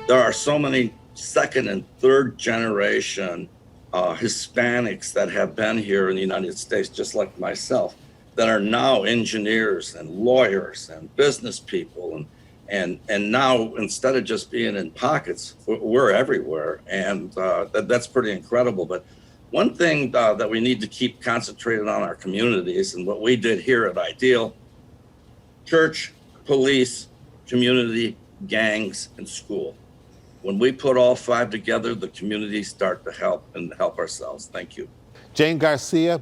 There are so many second and third generation Hispanics that have been here in the United States, just like myself, that are now engineers and lawyers and business people. And now, instead of just being in pockets, we're everywhere. And that's pretty incredible. But one thing that we need to keep concentrated on our communities, and what we did here at Ideal: church, police, community, gangs, and school. When we put all five together, the communities start to help and help ourselves. Thank you. Jane Garcia,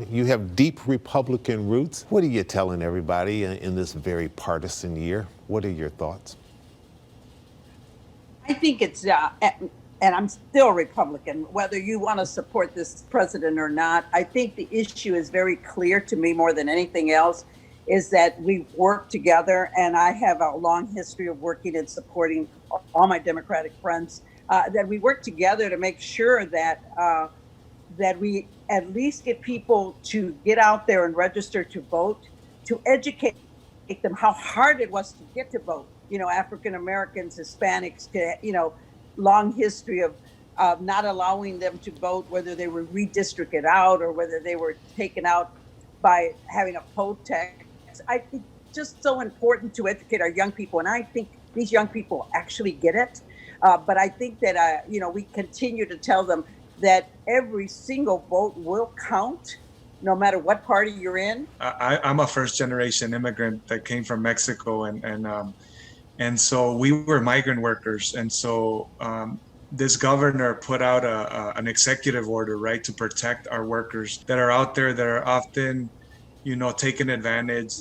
you have deep Republican roots. What are you telling everybody in this very partisan year? What are your thoughts? I think it's, and I'm still Republican, whether you want to support this president or not. I think the issue is very clear to me more than anything else, is that we work together, and I have a long history of working and supporting all my Democratic friends, that we work together to make sure that that we at least get people to get out there and register to vote, to educate them how hard it was to get to vote. You know, African Americans, Hispanics, long history of not allowing them to vote, whether they were redistricted out or whether they were taken out by having a poll tax. I think just so important to educate our young people, and I think these young people actually get it. But I think that we continue to tell them that every single vote will count, no matter what party you're in. I'm a first-generation immigrant that came from Mexico, and so we were migrant workers, and so this governor put out an executive order, right, to protect our workers that are out there that are often, taken advantage.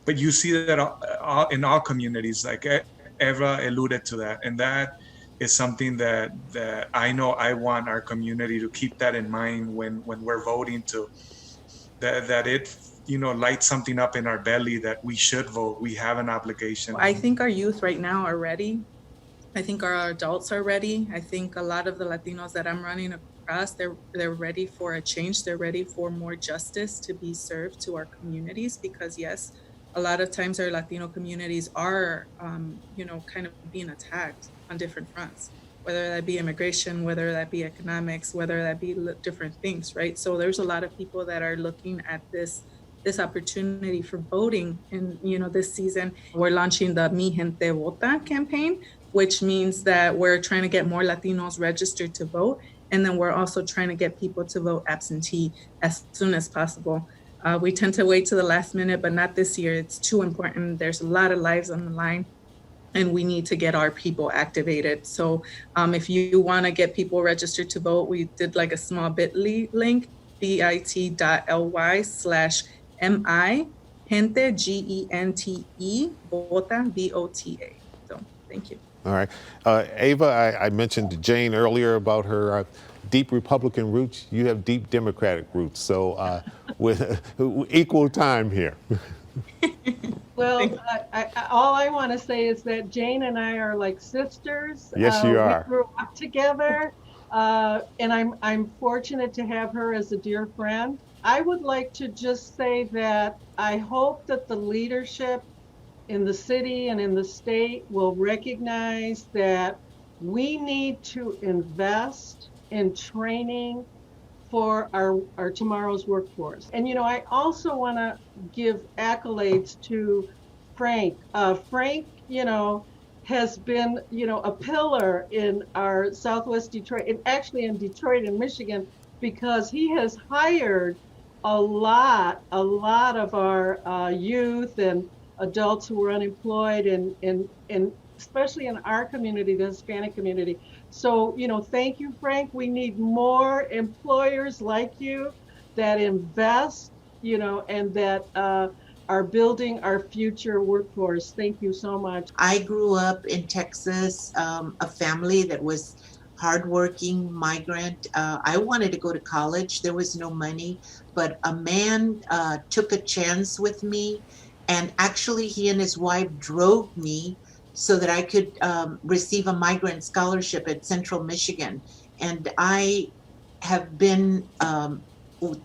But you see that in all communities, like Eva alluded to that, and that is something that I know I want our community to keep that in mind when we're voting, that it light something up in our belly that we should vote. We have an obligation. I think our youth right now are ready. I think our adults are ready. I think a lot of the Latinos that I'm running across, they're ready for a change. They're ready for more justice to be served to our communities, because yes, a lot of times our Latino communities are, kind of being attacked on different fronts, whether that be immigration, whether that be economics, whether that be different things, right? So there's a lot of people that are looking at this opportunity for voting in, this season. We're launching the MiGente Vota campaign, which means that we're trying to get more Latinos registered to vote. And then we're also trying to get people to vote absentee as soon as possible. We tend to wait to the last minute, but not this year. It's too important. There's a lot of lives on the line, and we need to get our people activated. So if you want to get people registered to vote, we did like a small bit.ly link, bit.ly/MiGente, GENTE, Vota, VOTA. So thank you. All right. Ava, I mentioned to Jane earlier about her deep Republican roots. You have deep Democratic roots. So with equal time here. Well, all I want to say is that Jane and I are like sisters. Yes, you are. We grew up together, and I'm fortunate to have her as a dear friend. I would like to just say that I hope that the leadership in the city and in the state will recognize that we need to invest in training for our tomorrow's workforce. And, I also want to give accolades to Frank. Frank, has been, a pillar in our Southwest Detroit, and actually in Detroit and Michigan, because he has hired a lot of our youth and adults who were unemployed, and especially in our community, the Hispanic community. So, thank you, Frank. We need more employers like you that invest, and that are building our future workforce. Thank you so much. I grew up in Texas, a family that was hardworking migrant. I wanted to go to college. There was no money, but a man took a chance with me. And actually, he and his wife drove me so that I could receive a migrant scholarship at Central Michigan. And I have been,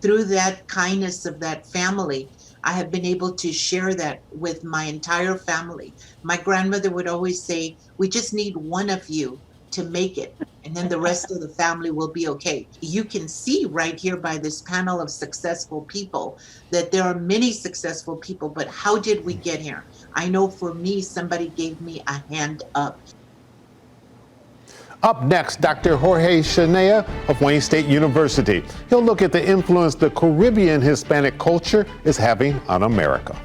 through that kindness of that family, I have been able to share that with my entire family. My grandmother would always say, we just need one of you to make it, and then the rest of the family will be okay. You can see right here by this panel of successful people that there are many successful people, but how did we get here? I know for me, somebody gave me a hand up. Up next, Dr. Jorge Shanea of Wayne State University. He'll look at the influence the Caribbean Hispanic culture is having on America.